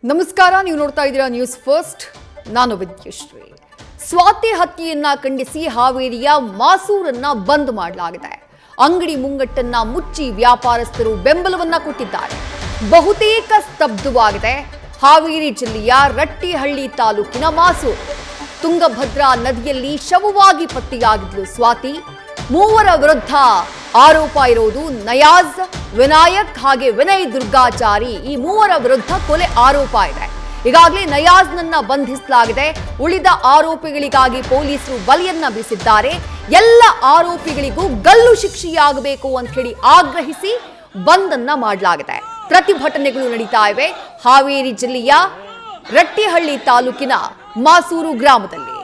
ನಮಸ್ಕಾರ, ನೀವು ನೋಡ್ತಾ ಇದ್ದೀರಾ ನ್ಯೂಸ್ ಫಸ್ಟ್. ನಾನು ವಿದ್ಯಶ್ರೀ. ಸ್ವಾತಿ ಹತ್ಯೆಯನ್ನ ಖಂಡಿಸಿ ಹಾವೇರಿಯ ಮಾಸೂರನ್ನ ಬಂದ್ ಮಾಡಲಾಗಿದೆ. ಅಂಗಡಿ ಮುಂಗಟ್ಟನ್ನ ಮುಚ್ಚಿ ವ್ಯಾಪಾರಸ್ಥರು ಬೆಂಬಲವನ್ನ ಕೊಟ್ಟಿದ್ದಾರೆ. ಬಹುತೇಕ ಸ್ತಬ್ಧವಾಗಿದೆ ಹಾವೇರಿ ಜಿಲ್ಲೆಯ ರಟ್ಟಿಹಳ್ಳಿ ತಾಲೂಕಿನ ಮಾಸೂರು. ತುಂಗಭದ್ರಾ ನದಿಯಲ್ಲಿ ಶವವಾಗಿ ಪತ್ತೆಯಾಗಿದ್ಲು ಸ್ವಾತಿ. ಮೂವರ ವಿರುದ್ಧ ಆರೋಪ ಇರೋದು ನಯಾಜ್, ವಿನಾಯಕ್ ಹಾಗೆ ವಿನಯ್ ದುರ್ಗಾಚಾರಿ. ಈ ಮೂವರ ವಿರುದ್ಧ ಕೊಲೆ ಆರೋಪ ಇದೆ. ಈಗಾಗಲೇ ನಯಾಜ್ನನ್ನ ಬಂಧಿಸಲಾಗಿದೆ. ಉಳಿದ ಆರೋಪಿಗಳಿಗಾಗಿ ಪೊಲೀಸರು ಬಲೆಯನ್ನ ಬೀಸಿದ್ದಾರೆ. ಎಲ್ಲ ಆರೋಪಿಗಳಿಗೂ ಗಲ್ಲು ಶಿಕ್ಷೆಯಾಗಬೇಕು ಅಂತ ಹೇಳಿ ಆಗ್ರಹಿಸಿ ಬಂದ್ ಅನ್ನ ಮಾಡಲಾಗಿದೆ. ಪ್ರತಿಭಟನೆಗಳು ನಡೀತಾ ಇವೆ ಹಾವೇರಿ ಜಿಲ್ಲೆಯ ರಟ್ಟಿಹಳ್ಳಿ ತಾಲೂಕಿನ ಮಾಸೂರು ಗ್ರಾಮದಲ್ಲಿ.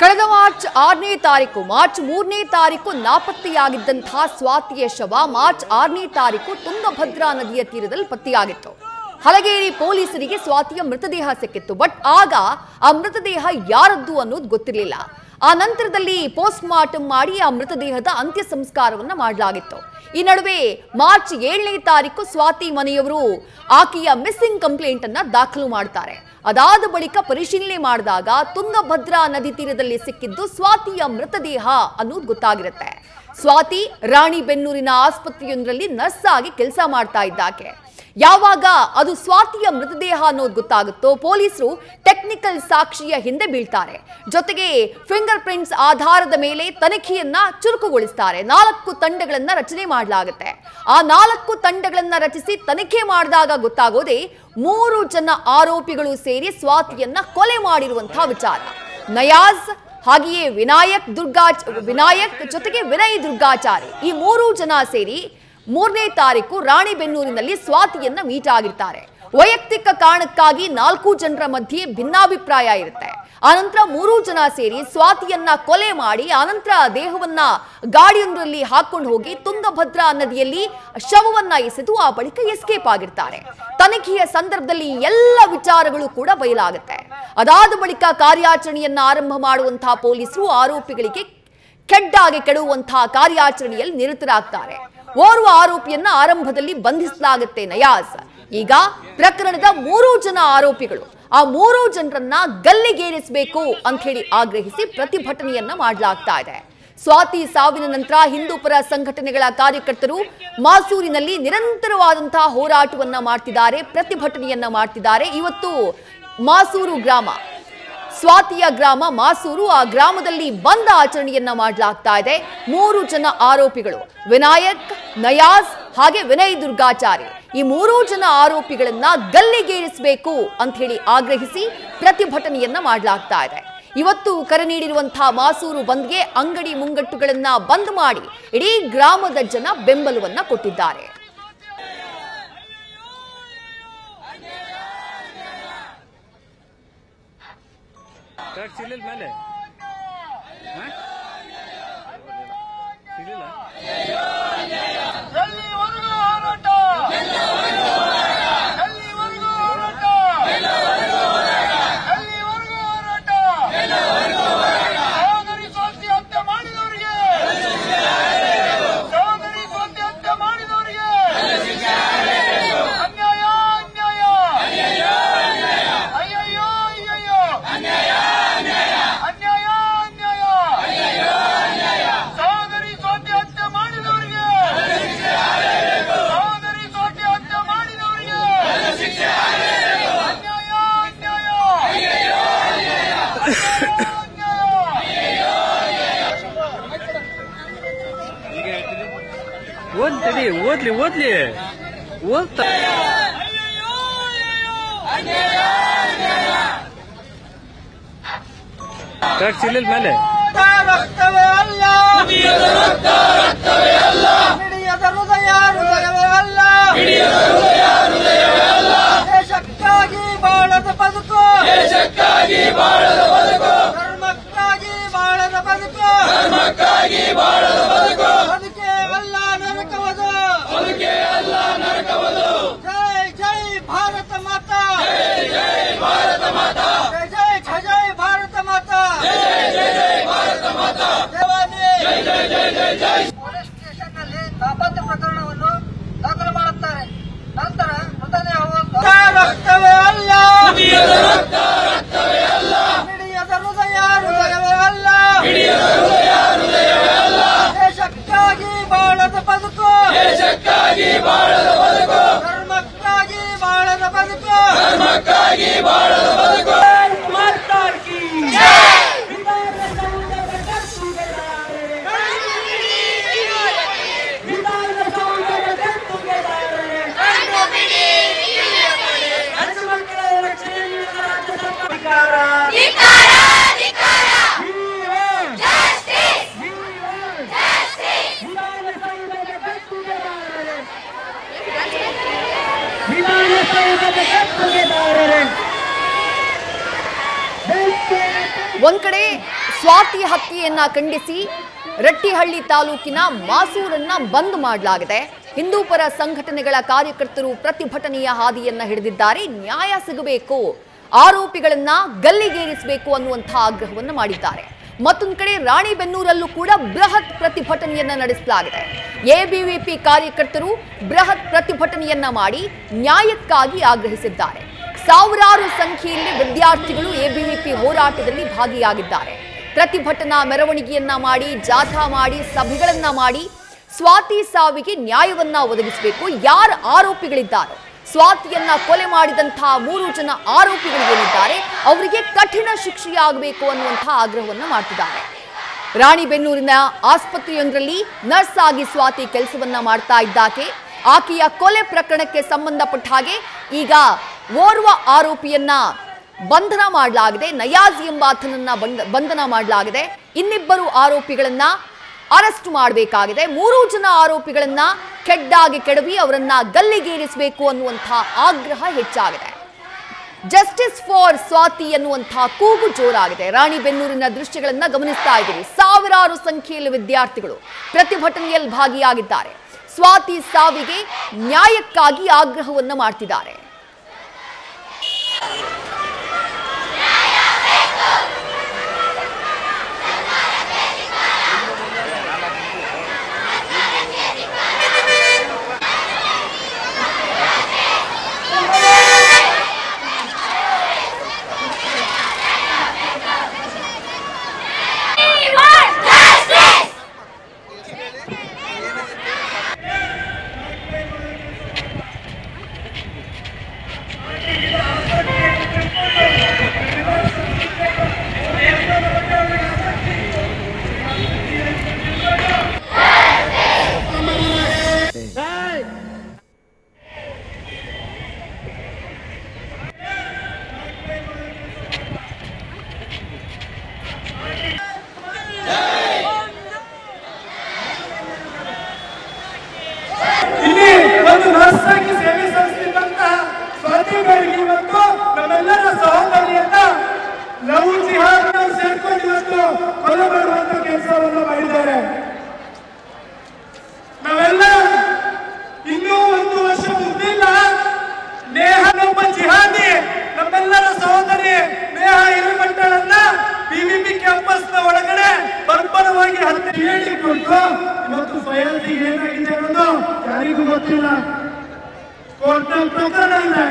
ಕಳೆದ ಮಾರ್ಚ್ 6ನೇ ತಾರೀಕು, ಮಾರ್ಚ್ 3ನೇ ತಾರೀಕು ನಾಪತ್ತೆಯಾಗಿದ್ದಂತಹ ಸ್ವಾತಿಯ ಶವ ಮಾರ್ಚ್ 6ನೇ ತಾರೀಕು ತುಂಗಭದ್ರಾ ನದಿಯ ತೀರದಲ್ಲಿ ಪತ್ತೆಯಾಗಿತ್ತು. ಹಲಗೇರಿ ಪೊಲೀಸರಿಗೆ ಸ್ವಾತಿಯ ಮೃತದೇಹ ಸಿಕ್ಕಿತ್ತು. ಬಟ್ ಆಗ ಆ ಮೃತದೇಹ ಯಾರದ್ದು ಅನ್ನೋದು ಗೊತ್ತಿರಲಿಲ್ಲ. ಆ ನಂತರದಲ್ಲಿ ಪೋಸ್ಟ್ ಮಾರ್ಟಮ್ ಮಾಡಿ ಆ ಮೃತದೇಹದ ಅಂತ್ಯ ಸಂಸ್ಕಾರವನ್ನ ಮಾಡಲಾಗಿತ್ತು. ಈ ನಡುವೆ ಮಾರ್ಚ್ 7ನೇ ತಾರೀಕು ಸ್ವಾತಿ ಮನೆಯವರು ಆಕೆಯ ಮಿಸ್ಸಿಂಗ್ ಕಂಪ್ಲೇಂಟ್ ಅನ್ನ ದಾಖಲು ಮಾಡ್ತಾರೆ. ಅದಾದ ಬಳಿಕ ಪರಿಶೀಲನೆ ಮಾಡಿದಾಗ ತುಂಗಭದ್ರಾ ನದಿ ತೀರದಲ್ಲಿ ಸಿಕ್ಕಿದ್ದು ಸ್ವಾತಿಯ ಮೃತದೇಹ ಅನ್ನೋದು ಗೊತ್ತಾಗಿರುತ್ತೆ. ಸ್ವಾತಿ ರಾಣಿಬೆನ್ನೂರಿನ ಆಸ್ಪತ್ರೆಯೊಂದರಲ್ಲಿ ನರ್ಸ್ ಆಗಿ ಕೆಲಸ ಮಾಡ್ತಾ ಇದ್ದಾಕೆ. ಯಾವಾಗ ಅದು ಸ್ವಾತಿಯ ಮೃತದೇಹ ಅನ್ನೋದು ಗೊತ್ತಾಗುತ್ತೋ ಪೊಲೀಸರು ಟೆಕ್ನಿಕಲ್ ಸಾಕ್ಷಿಯ ಹಿಂದೆ ಬೀಳ್ತಾರೆ. ಜೊತೆಗೆ ಫಿಂಗರ್ ಪ್ರಿಂಟ್ಸ್ ಆಧಾರದ ಮೇಲೆ ತನಿಖೆಯನ್ನ ಚುರುಕುಗೊಳಿಸ್ತಾರೆ. 4 ತಂಡಗಳನ್ನ ರಚನೆ ಮಾಡಲಾಗುತ್ತೆ. ಆ 4 ತಂಡಗಳನ್ನ ರಚಿಸಿ ತನಿಖೆ ಮಾಡಿದಾಗ ಗೊತ್ತಾಗೋದೇ 3 ಜನ ಆರೋಪಿಗಳು ಸೇರಿ ಸ್ವಾತಿಯನ್ನ ಕೊಲೆ ಮಾಡಿರುವಂತಹ ವಿಚಾರ. ನಯಾಜ್ ಹಾಗೆಯೇ ವಿನಾಯಕ್ ಜೊತೆಗೆ ವಿನಯ್ ದುರ್ಗಾಚಾರಿ, ಈ 3 ಜನ ಸೇರಿ 3ನೇ ತಾರೀಕು ರಾಣಿಬೆನ್ನೂರಿನಲ್ಲಿ ಸ್ವಾತಿಯನ್ನ ಮೀಟ್ ಆಗಿರ್ತಾರೆ. ವೈಯಕ್ತಿಕ ಕಾರಣಕ್ಕಾಗಿ 4 ಜನರ ಮಧ್ಯೆ ಭಿನ್ನಾಭಿಪ್ರಾಯ ಇರುತ್ತೆ. ಆನಂತರ 3 ಜನ ಸೇರಿ ಸ್ವಾತಿಯನ್ನ ಕೊಲೆ ಮಾಡಿ ಆನಂತರ ದೇಹವನ್ನ ಗಾಡಿಯೊಂದರಲ್ಲಿ ಹಾಕೊಂಡು ಹೋಗಿ ತುಂಗಭದ್ರಾ ನದಿಯಲ್ಲಿ ಶವವನ್ನ ಎಸೆದು ಆ ಬಳಿಕ ಎಸ್ಕೇಪ್ ಆಗಿರ್ತಾರೆ. ತನಿಖೆಯ ಸಂದರ್ಭದಲ್ಲಿ ಎಲ್ಲ ವಿಚಾರಗಳು ಕೂಡ ಬಯಲಾಗುತ್ತೆ. ಅದಾದ ಬಳಿಕ ಕಾರ್ಯಾಚರಣೆಯನ್ನ ಆರಂಭ ಮಾಡುವಂತಹ ಪೊಲೀಸರು ಆರೋಪಿಗಳಿಗೆ ಕೆಡ್ಡಾಗಿ ಕೆಡುವಂತಹ ಕಾರ್ಯಾಚರಣೆಯಲ್ಲಿ ನಿರತರಾಗ್ತಾರೆ. ಓರ್ವ ಆರೋಪಿಯನ್ನ ಆರಂಭದಲ್ಲಿ ಬಂಧಿಸಲಾಗುತ್ತೆ ನಯಾಜ್. ಈಗ ಪ್ರಕರಣದ 3 ಜನ ಆರೋಪಿಗಳು, ಆ 3 ಜನರನ್ನ ಗಲ್ಲಿಗೇರಿಸಬೇಕು ಅಂತ ಹೇಳಿ ಆಗ್ರಹಿಸಿ ಪ್ರತಿಭಟನೆಯನ್ನ ಮಾಡಲಾಗ್ತಾ ಇದೆ. ಸ್ವಾತಿ ಸಾವಿನ ನಂತರ ಹಿಂದೂಪರ ಸಂಘಟನೆಗಳ ಕಾರ್ಯಕರ್ತರು ಮಾಸೂರಿನಲ್ಲಿ ನಿರಂತರವಾದಂತಹ ಹೋರಾಟವನ್ನ ಮಾಡ್ತಿದ್ದಾರೆ, ಪ್ರತಿಭಟನೆಯನ್ನ ಮಾಡ್ತಿದ್ದಾರೆ. ಇವತ್ತು ಮಾಸೂರು ಗ್ರಾಮ, ಸ್ವಾತಿಯ ಗ್ರಾಮ ಮಾಸೂರು, ಆ ಗ್ರಾಮದಲ್ಲಿ ಬಂದ್ ಆಚರಣೆಯನ್ನ ಮಾಡಲಾಗ್ತಾ ಇದೆ. 3 ಜನ ಆರೋಪಿಗಳು ವಿನಾಯಕ್, ನಯಾಜ್ ಹಾಗೆ ವಿನಯ್ ದುರ್ಗಾಚಾರಿ, ಈ 3 ಜನ ಆರೋಪಿಗಳನ್ನ ಗಲ್ಲಿಗೇರಿಸಬೇಕು ಅಂತ ಹೇಳಿ ಆಗ್ರಹಿಸಿ ಪ್ರತಿಭಟನೆಯನ್ನ ಮಾಡಲಾಗ್ತಾ ಇದೆ. ಇವತ್ತು ಕರೆ ನೀಡಿರುವಂತಹ ಮಾಸೂರು ಬಂದ್ಗೆ ಅಂಗಡಿ ಮುಂಗಟ್ಟುಗಳನ್ನ ಬಂದ್ ಮಾಡಿ ಇಡೀ ಗ್ರಾಮದ ಜನ ಬೆಂಬಲವನ್ನ ಕೊಟ್ಟಿದ್ದಾರೆ. ಓದ್ಲಿ ಓದ್ಲಿ ಓದ್ಲಿ ಓದ್ತಾ ಚಿಲ್ಲಿಲ್ ಮೇಲೆ ರಕ್ತವೇ ಅಲ್ಲ ಹಿಡಿಯದ ಹೃದಯ ಹೃದಯವೇ ಅಲ್ಲ ದೇಶಕ್ಕಾಗಿ ಬಾಳದ ಬದುಕು ಧರ್ಮಕ್ಕಾಗಿ ಬಾಳದ ಬದುಕು ಬದುಕೇ ಅಲ್ಲ ನರಕವದು ಜೈ ಜೈ ಭಾರತ ಮಾತಾ ಜೈ ಜೈ ಭಾರತ ಮಾತಾ ಪೊಲೀಸ್ ಸ್ಟೇಷನ್ನಲ್ಲಿ ನಾಪತ್ತೆ ಪ್ರಕರಣವನ್ನು ದಾಖಲು ಮಾಡುತ್ತಾರೆ. ನಂತರ ಮೃತದೇಹ ರಕ್ತವೇ ಅಲ್ಲ ಹಿಡಿಯದ ಹೃದಯ ಹೃದಯವೇ ಅಲ್ಲ ದೇಶಕ್ಕಾಗಿ ಬಾಳದ ಬದುಕು ಧರ್ಮಕ್ಕಾಗಿ ಬಾಳದ ಬದುಕು ಒಂದ್ ಕಡೆ ಸ್ವಾತಿ ಹತ್ಯೆಯನ್ನ ಖಂಡಿಸಿ ರಟ್ಟಿಹಳ್ಳಿ ತಾಲೂಕಿನ ಮಾಸೂರನ್ನ ಬಂದ್ ಮಾಡಲಾಗಿದೆ. ಹಿಂದೂಪರ ಸಂಘಟನೆಗಳ ಕಾರ್ಯಕರ್ತರು ಪ್ರತಿಭಟನೆಯ ಹಾದಿಯನ್ನ ಹಿಡಿದಿದ್ದಾರೆ. ನ್ಯಾಯ ಸಿಗಬೇಕು, ಆರೋಪಿಗಳನ್ನ ಗಲ್ಲಿಗೇರಿಸಬೇಕು ಅನ್ನುವಂತಹ ಆಗ್ರಹವನ್ನು ಮಾಡಿದ್ದಾರೆ. ಮತ್ತೊಂದು ಕಡೆ ರಾಣಿಬೆನ್ನೂರಲ್ಲೂ ಕೂಡ ಬೃಹತ್ ಪ್ರತಿಭಟನೆಯನ್ನ ನಡೆಸಲಾಗಿದೆ. ಎಬಿವಿಪಿ ಕಾರ್ಯಕರ್ತರು ಬೃಹತ್ ಪ್ರತಿಭಟನೆಯನ್ನ ಮಾಡಿ ನ್ಯಾಯಕ್ಕಾಗಿ ಆಗ್ರಹಿಸಿದ್ದಾರೆ. ಸಾವಿರಾರು ಸಂಖ್ಯೆಯಲ್ಲಿ ವಿದ್ಯಾರ್ಥಿಗಳು ಎಬಿವಿಪಿ ಹೋರಾಟದಲ್ಲಿ ಭಾಗಿಯಾಗಿದ್ದಾರೆ. ಪ್ರತಿಭಟನಾ ಮೆರವಣಿಗೆಯನ್ನ ಮಾಡಿ, ಜಾಥಾ ಮಾಡಿ, ಸಭೆಗಳನ್ನ ಮಾಡಿ ಸ್ವಾತಿ ಸಾವಿಗೆ ನ್ಯಾಯವನ್ನ ಒದಗಿಸಬೇಕು. ಯಾರು ಆರೋಪಿಗಳಿದ್ದಾರೋ, ಸ್ವಾತಿಯನ್ನ ಕೊಲೆ ಮಾಡಿದಂತಹ 3 ಜನ ಆರೋಪಿಗಳಿಗೇನಿದ್ದಾರೆ ಅವರಿಗೆ ಕಠಿಣ ಶಿಕ್ಷೆಯಾಗಬೇಕು ಅನ್ನುವಂತಹ ಆಗ್ರಹವನ್ನ ಮಾಡ್ತಿದ್ದಾರೆ. ರಾಣಿಬೆನ್ನೂರಿನ ಆಸ್ಪತ್ರೆಯೊಂದರಲ್ಲಿ ನರ್ಸ್ ಆಗಿ ಸ್ವಾತಿ ಕೆಲಸವನ್ನ ಮಾಡ್ತಾ ಇದ್ದಾಕೆ. ಆಕೆಯ ಕೊಲೆ ಪ್ರಕರಣಕ್ಕೆ ಸಂಬಂಧಪಟ್ಟ ಹಾಗೆ ಈಗ ಓರ್ವ ಆರೋಪಿಯನ್ನ ಬಂಧನ ಮಾಡಲಾಗಿದೆ. ನಯಾಜ್ ಎಂಬಾತನನ್ನ ಬಂಧನ ಮಾಡಲಾಗಿದೆ. ಇನ್ನಿಬ್ಬರು ಆರೋಪಿಗಳನ್ನ ಅರೆಸ್ಟ್ ಮಾಡಬೇಕಾಗಿದೆ. 3 ಜನ ಆರೋಪಿಗಳನ್ನ ಕೆಡ್ಡಾಗಿ ಕೆಡವಿ ಅವರನ್ನ ಗಲ್ಲಿಗೇರಿಸಬೇಕು ಅನ್ನುವಂತಹ ಆಗ್ರಹ ಹೆಚ್ಚಾಗಿದೆ. ಜಸ್ಟಿಸ್ ಫಾರ್ ಸ್ವಾತಿ ಅನ್ನುವಂತಹ ಕೂಗು ಜೋರಾಗಿದೆ. ರಾಣಿಬೆನ್ನೂರಿನ ದೃಶ್ಯಗಳನ್ನ ಗಮನಿಸ್ತಾ ಇದ್ದೀರಿ. ಸಾವಿರಾರು ಸಂಖ್ಯೆಯಲ್ಲಿ ವಿದ್ಯಾರ್ಥಿಗಳು ಪ್ರತಿಭಟನೆಯಲ್ಲಿ ಭಾಗಿಯಾಗಿದ್ದಾರೆ. ಸ್ವಾತಿ ಸಾವಿಗೆ ನ್ಯಾಯಕ್ಕಾಗಿ ಆಗ್ರಹವನ್ನ ಮಾಡ್ತಿದ್ದಾರೆ. ಸೇವೆ ಸಲ್ಲಿಸಿದಂತಹ ಸ್ವಾತಿಗಳಿಗೆ ಇವತ್ತು ನಮ್ಮೆಲ್ಲರ ಸಹೋದರಿಯನ್ನ ಲವ್ ಜಿಹಾದ್ ಸೇರ್ಕೊಂಡು ಇವತ್ತು ಕೊಲೆ ಮಾಡುವಂತ ಕೆಲಸವನ್ನು ಮಾಡಿದ್ದಾರೆ. ನಾವೆಲ್ಲ ಇನ್ನೂ 1 ವರ್ಷ ಮುಗಿದಿಲ್ಲ. ನೇಹ ನಮ್ಮ ಜಿಹಾದಿ, ನಮ್ಮೆಲ್ಲರ ಸಹೋದರಿ ನೇಹ ಹಿರೇಮಠಳನ್ನ ಬಿವಿಪಿ ಕ್ಯಾಂಪಸ್ನ ಒಳಗಡೆ ಬರ್ಬರವಾಗಿ ಹತ್ಯೆ ಹೇಳಿಕೊಂಡು ಇವತ್ತು ಫಯಾಜಿ ಏನಾಗಿದೆ ಅನ್ನೋದು ಯಾರಿಗೂ ಗೊತ್ತಿಲ್ಲ. ಕೋರ್ಟ್ನಲ್ಲಿ ಪ್ರಕರಣ ಇದೆ,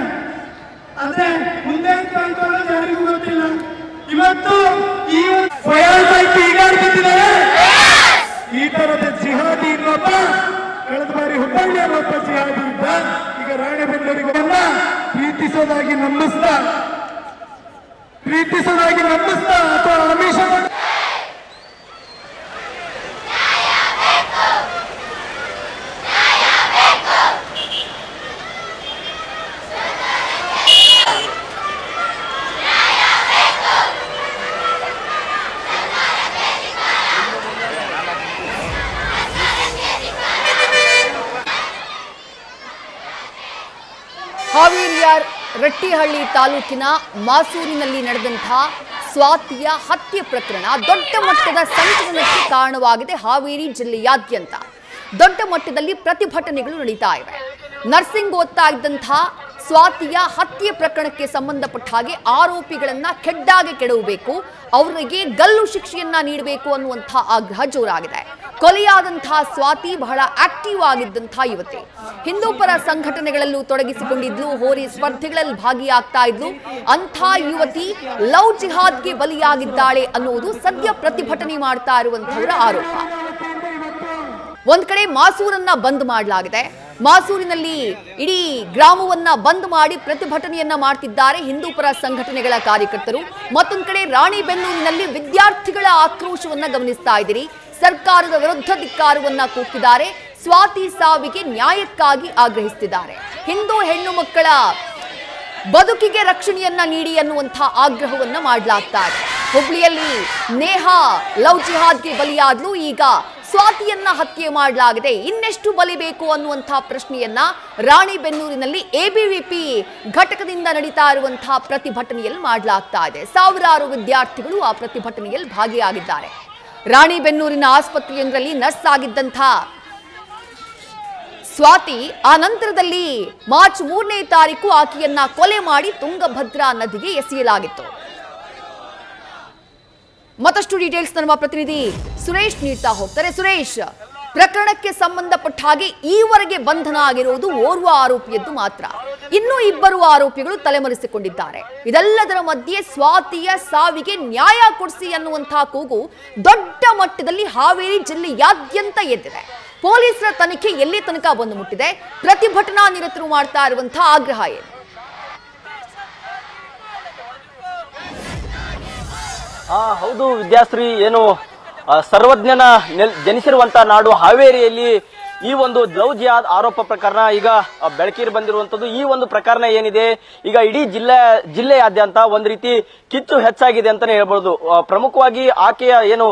ಆದ್ರೆ ಮುಂದೆ ಅಂತ ಯಾರಿಗೂ ಗೊತ್ತಿಲ್ಲ. ಇವತ್ತು ಈ ಫಯಾಜ್ ಈಗಾಡ್ತಿದ್ದಾರೆ. ಈ ತರದ ಜಿಹಾದಿ ಇನ್ನೊಬ್ಬ ಕಳೆದ ಬಾರಿ ಹುಬ್ಬಳ್ಳಿಯ ಒಬ್ಬ ಜಿಹಾದಿ ಇದ್ದ. ಈಗ ರಾಣಿಬೆನ್ನೂರಿಗೆಲ್ಲ ಪ್ರೀತಿಸೋದಾಗಿ ನಂಬಿಸ್ತಾ ಅಥವಾ ಆಮಿಷ ಹಾವೇರಿಯ ರಟ್ಟಿಹಳ್ಳಿ ತಾಲೂಕಿನ ಮಾಸೂರಿನಲ್ಲಿ ನಡೆದಂತಹ ಸ್ವಾತಿಯ ಹತ್ಯೆ ಪ್ರಕರಣ ದೊಡ್ಡ ಮಟ್ಟದ ಸಂಚಲನಕ್ಕೆ ಕಾರಣವಾಗಿದೆ. ಹಾವೇರಿ ಜಿಲ್ಲೆಯಾದ್ಯಂತ ದೊಡ್ಡ ಮಟ್ಟದಲ್ಲಿ ಪ್ರತಿಭಟನೆಗಳು ನಡೀತಾ ಇವೆ. ನರ್ಸಿಂಗ್ ಓದ್ತಾ ಇದ್ದಂತಹ ಸ್ವಾತಿಯ ಹತ್ಯೆ ಪ್ರಕರಣಕ್ಕೆ ಸಂಬಂಧಪಟ್ಟ ಹಾಗೆ ಆರೋಪಿಗಳನ್ನ ಕೆಡ್ಡಾಗೆ ಕೆಡವಬೇಕು, ಅವರಿಗೆ ಗಲ್ಲು ಶಿಕ್ಷೆಯನ್ನ ನೀಡಬೇಕು ಅನ್ನುವಂತಹ ಆಗ್ರಹ ಜೋರಾಗಿದೆ. ಕೊಲೆಯಾದಂತಹ ಸ್ವಾತಿ ಬಹಳ ಆಕ್ಟಿವ್ ಆಗಿದ್ದಂತಹ ಯುವತಿ, ಹಿಂದೂಪರ ಸಂಘಟನೆಗಳಲ್ಲೂ ತೊಡಗಿಸಿಕೊಂಡಿದ್ಲು, ಹೋರಿ ಸ್ಪರ್ಧೆಗಳಲ್ಲಿ ಭಾಗಿಯಾಗ್ತಾ ಇದ್ಲು. ಅಂಥ ಯುವತಿ ಲವ್ ಜಿಹಾದ್ಗೆ ಬಲಿಯಾಗಿದ್ದಾಳೆ ಅನ್ನುವುದು ಸದ್ಯ ಪ್ರತಿಭಟನೆ ಮಾಡ್ತಾ ಇರುವಂತಹವರ ಆರೋಪ. ಒಂದ್ ಕಡೆ ಮಾಸೂರನ್ನ ಬಂದ್ ಮಾಡಲಾಗಿದೆ. ಮಾಸೂರಿನಲ್ಲಿ ಇಡೀ ಗ್ರಾಮವನ್ನ ಬಂದ್ ಮಾಡಿ ಪ್ರತಿಭಟನೆಯನ್ನ ಮಾಡ್ತಿದ್ದಾರೆ ಹಿಂದೂಪರ ಸಂಘಟನೆಗಳ ಕಾರ್ಯಕರ್ತರು. ಮತ್ತೊಂದು ಕಡೆ ರಾಣಿಬೆನ್ನೂರಿನಲ್ಲಿ ವಿದ್ಯಾರ್ಥಿಗಳ ಆಕ್ರೋಶವನ್ನ ಗಮನಿಸ್ತಾ ಇದ್ದೀರಿ. ಸರ್ಕಾರದ ವಿರುದ್ಧ ಧಿಕ್ಕಾರವನ್ನ ಕೂಗ್ತಿದ್ದಾರೆ. ಸ್ವಾತಿ ಸಾವಿಗೆ ನ್ಯಾಯಕ್ಕಾಗಿ ಆಗ್ರಹಿಸುತ್ತಿದ್ದಾರೆ. ಹಿಂದೂ ಹೆಣ್ಣು ಮಕ್ಕಳ ಬದುಕಿಗೆ ರಕ್ಷಣೆಯನ್ನ ನೀಡಿ ಅನ್ನುವಂತಹ ಆಗ್ರಹವನ್ನ ಮಾಡಲಾಗ್ತಾ ಇದೆ. ಹುಬ್ಳಿಯಲ್ಲಿ ನೇಹಾ ಲವ್ ಜಿಹಾದ್ಗೆ ಬಲಿಯಾದ್ಲು, ಈಗ ಸ್ವಾತಿಯನ್ನ ಹತ್ಯೆ ಮಾಡಲಾಗಿದೆ. ಇನ್ನೆಷ್ಟು ಬಲಿಬೇಕು ಅನ್ನುವಂತಹ ಪ್ರಶ್ನೆಯನ್ನ ರಾಣಿಬೆನ್ನೂರಿನಲ್ಲಿ ಎಬಿವಿಪಿ ಘಟಕದಿಂದ ನಡೀತಾ ಇರುವಂತಹ ಪ್ರತಿಭಟನೆಯಲ್ಲಿ ಮಾಡಲಾಗ್ತಾ ಇದೆ. ಸಾವಿರಾರು ವಿದ್ಯಾರ್ಥಿಗಳು ಆ ಪ್ರತಿಭಟನೆಯಲ್ಲಿ ಭಾಗಿಯಾಗಿದ್ದಾರೆ. ರಾಣಿಬೆನ್ನೂರಿನ ಆಸ್ಪತ್ರೆಯೊಂದರಲ್ಲಿ ನರ್ಸ್ ಆಗಿದ್ದಂಥ ಸ್ವಾತಿ ಆ ನಂತರದಲ್ಲಿ ಮಾರ್ಚ್ 3ನೇ ತಾರೀಕು ಆಕೆಯನ್ನ ಕೊಲೆ ಮಾಡಿ ತುಂಗಭದ್ರಾ ನದಿಗೆ ಎಸೆಯಲಾಗಿತ್ತು. ಮತ್ತಷ್ಟು ಡೀಟೇಲ್ಸ್ ನಮ್ಮ ಪ್ರತಿನಿಧಿ ಸುರೇಶ್ ನೀಡ್ತಾ ಹೋಗ್ತಾರೆ. ಸುರೇಶ್, ಪ್ರಕರಣಕ್ಕೆ ಸಂಬಂಧಪಟ್ಟ ಹಾಗೆ ಈವರೆಗೆ ಬಂಧನ ಆಗಿರುವುದು ಓರ್ವ ಆರೋಪಿಯದ್ದು ಮಾತ್ರ, ಇನ್ನೂ ಇಬ್ಬರು ಆರೋಪಿಗಳು ತಲೆಮರೆಸಿಕೊಂಡಿದ್ದಾರೆ. ಇದೆಲ್ಲದರ ಮಧ್ಯೆ ಸ್ವಾತಿಯ ಸಾವಿಗೆ ನ್ಯಾಯ ಕೊಡಿಸಿ ಅನ್ನುವಂತಹ ಕೂಗು ದೊಡ್ಡ ಮಟ್ಟದಲ್ಲಿ ಹಾವೇರಿ ಜಿಲ್ಲೆಯಾದ್ಯಂತ ಎದ್ದಿದೆ. ಪೊಲೀಸರ ತನಿಖೆ ಎಲ್ಲಿ ತನಕ ಬಂದು ಮುಟ್ಟಿದೆ? ಪ್ರತಿಭಟನಾ ನಿರತರು ಮಾಡ್ತಾ ಇರುವಂತಹ ಆಗ್ರಹ ಏನು? ಹೌದು ವಿದ್ಯಾಶ್ರೀ, ಏನು ಸರ್ವಜ್ಞನ ಜನಿಸಿರುವಂತ ನಾಡು ಹಾವೇರಿಯಲ್ಲಿ ಈ ಒಂದು ಲವ್ ಜಿಹಾದ್ ಆರೋಪ ಪ್ರಕರಣ ಈಗ ಬೆಳಕಿಗೆ ಬಂದಿರುವಂತದ್ದು. ಈ ಒಂದು ಪ್ರಕರಣ ಏನಿದೆ ಈಗ ಇಡೀ ಜಿಲ್ಲೆಯಾದ್ಯಂತ ಒಂದ್ ರೀತಿ ಕಿಚ್ಚು ಹೆಚ್ಚಾಗಿದೆ ಅಂತಾನೆ ಹೇಳ್ಬಹುದು. ಪ್ರಮುಖವಾಗಿ ಆಕೆಯ ಏನು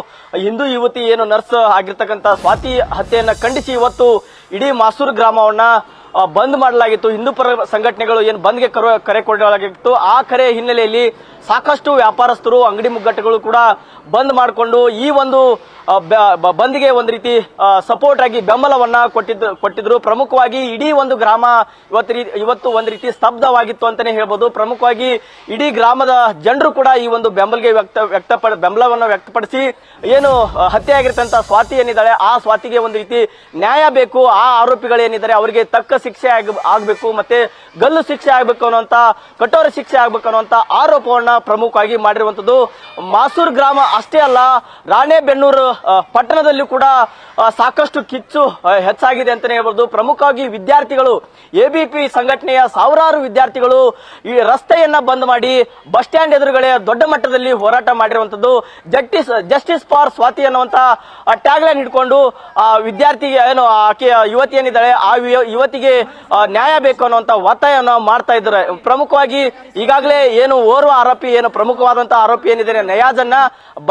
ಹಿಂದೂ ಯುವತಿ ಏನು ನರ್ಸ್ ಆಗಿರ್ತಕ್ಕಂಥ ಸ್ವಾತಿ ಹತ್ಯೆಯನ್ನ ಖಂಡಿಸಿ ಇವತ್ತು ಇಡೀ ಮಾಸೂರು ಗ್ರಾಮವನ್ನ ಬಂದ್ ಮಾಡಲಾಗಿತ್ತು. ಹಿಂದೂಪರ ಸಂಘಟನೆಗಳು ಏನು ಬಂದ್ಗೆ ಕರೆ ಕೊಡಲಾಗಿತ್ತು. ಆ ಕರೆ ಹಿನ್ನೆಲೆಯಲ್ಲಿ ಸಾಕಷ್ಟು ವ್ಯಾಪಾರಸ್ಥರು, ಅಂಗಡಿ ಮುಗ್ಗಟ್ಟುಗಳು ಕೂಡ ಬಂದ್ ಮಾಡಿಕೊಂಡು ಈ ಒಂದು ಬಂದ್ಗೆ ಒಂದ್ ರೀತಿ ಸಪೋರ್ಟ್ ಆಗಿ ಬೆಂಬಲವನ್ನ ಕೊಟ್ಟಿದ್ರು. ಪ್ರಮುಖವಾಗಿ ಇಡೀ ಒಂದು ಗ್ರಾಮ ಇವತ್ತು ಒಂದ್ ರೀತಿ ಸ್ತಬ್ಧವಾಗಿತ್ತು ಅಂತಾನೆ ಹೇಳ್ಬೋದು. ಪ್ರಮುಖವಾಗಿ ಇಡೀ ಗ್ರಾಮದ ಜನರು ಕೂಡ ಈ ಒಂದು ಬೆಂಬಲವನ್ನು ವ್ಯಕ್ತಪಡಿಸಿ ಏನು ಹತ್ಯೆ ಆಗಿರ್ತಂತ ಸ್ವಾತಿ ಏನಿದ್ದಾಳೆ ಆ ಸ್ವಾತಿಗೆ ಒಂದು ರೀತಿ ನ್ಯಾಯ ಬೇಕು, ಆ ಆರೋಪಿಗಳೇನಿದ್ದಾರೆ ಅವರಿಗೆ ತಕ್ಕ ಶಿಕ್ಷೆ ಆಗ್ಬೇಕು, ಮತ್ತೆ ಗಲ್ಲು ಶಿಕ್ಷೆ ಆಗ್ಬೇಕು ಅನ್ನುವಂತ, ಕಠೋರ ಶಿಕ್ಷೆ ಆಗ್ಬೇಕು ಅನ್ನುವಂತ ಆರೋಪವನ್ನ ಪ್ರಮುಖವಾಗಿ ಮಾಡಿರುವಂತದ್ದು. ಮಾಸೂರು ಗ್ರಾಮ ಅಷ್ಟೇ ಅಲ್ಲ, ರಾಣೆಬೆನ್ನೂರು ಪಟ್ಟಣದಲ್ಲಿ ಕೂಡ ಸಾಕಷ್ಟು ಕಿಚ್ಚು ಹೆಚ್ಚಾಗಿದೆ ಅಂತಾನೆ ಹೇಳ್ಬೋದು. ಪ್ರಮುಖವಾಗಿ ವಿದ್ಯಾರ್ಥಿಗಳು, ಎಬಿಪಿ ಸಂಘಟನೆಯ ಸಾವಿರಾರು ವಿದ್ಯಾರ್ಥಿಗಳು ಈ ರಸ್ತೆಯನ್ನ ಬಂದ್ ಮಾಡಿ ಬಸ್ ಸ್ಟ್ಯಾಂಡ್ ಎದುರುಗಡೆ ದೊಡ್ಡ ಮಟ್ಟದಲ್ಲಿ ಹೋರಾಟ ಮಾಡಿರುವಂತದ್ದು. ಜಸ್ಟಿಸ್ ಫಾರ್ ಸ್ವಾತಿ ಅನ್ನುವಂತ ಟ್ಯಾಗ್ ಲೈನ್ ಹಿಡ್ಕೊಂಡು ವಿದ್ಯಾರ್ಥಿಗೆ ಏನು ಆಕೆಯ ಯುವತಿ ಏನಿದ್ದಾಳೆ ಆ ಯುವತಿಗೆ ನ್ಯಾಯ ಬೇಕು ಅನ್ನುವಂತ ಒತ್ತಾಯವನ್ನು ಮಾಡ್ತಾ ಇದ್ದಾರೆ. ಪ್ರಮುಖವಾಗಿ ಈಗಾಗಲೇ ಏನು ಓರ್ವ ಆರೋಪಿ, ಏನು ಪ್ರಮುಖವಾದಂತಹ ಆರೋಪಿ ಏನಿದೆ ನಯಾಜನ್ನ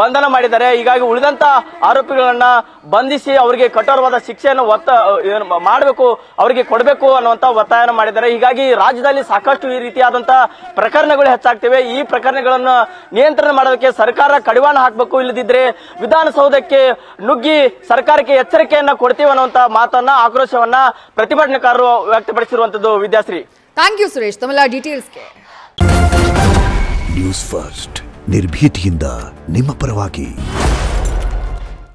ಬಂಧನ ಮಾಡಿದ್ದಾರೆ. ಹೀಗಾಗಿ ಉಳಿದಂತ ಆರೋಪಿಗಳನ್ನ ಬಂಧಿಸಿ ಅವರಿಗೆ ಕಠೋರವಾದ ಶಿಕ್ಷೆಯನ್ನು ಮಾಡಬೇಕು, ಅವರಿಗೆ ಕೊಡಬೇಕು ಅನ್ನುವಂತ ಒತ್ತಾಯನ ಮಾಡಿದ್ದಾರೆ. ಹೀಗಾಗಿ ರಾಜ್ಯದಲ್ಲಿ ಸಾಕಷ್ಟು ಈ ರೀತಿಯಾದಂತಹ ಪ್ರಕರಣಗಳು ಹೆಚ್ಚಾಗ್ತಿವೆ. ಈ ಪ್ರಕರಣಗಳನ್ನು ನಿಯಂತ್ರಣ ಮಾಡೋದಕ್ಕೆ ಸರ್ಕಾರ ಕಡಿವಾಣ ಹಾಕಬೇಕು, ಇಲ್ಲದಿದ್ರೆ ವಿಧಾನಸೌಧಕ್ಕೆ ನುಗ್ಗಿ ಸರ್ಕಾರಕ್ಕೆ ಎಚ್ಚರಿಕೆಯನ್ನ ಕೊಡ್ತೀವಿ ಅನ್ನುವಂತ ಮಾತನ್ನ, ಆಕ್ರೋಶವನ್ನ ಪ್ರತಿಭಟನಾಕಾರರು ವ್ಯಕ್ತಪಡಿಸಿರುವಂತದ್ದು. ವಿದ್ಯಾಶ್ರೀ, ಥ್ಯಾಂಕ್ ಯು ಸುರೇಶ್ ತಮ್ಮೆಲ್ಲ ಡೀಟೇಲ್ಸ್ಗೆ. ನ್ಯೂಸ್ ಫಸ್ಟ್ ನಿರ್ಭೀತಿಯಿಂದ ನಿಮ್ಮ ಪರವಾಗಿ.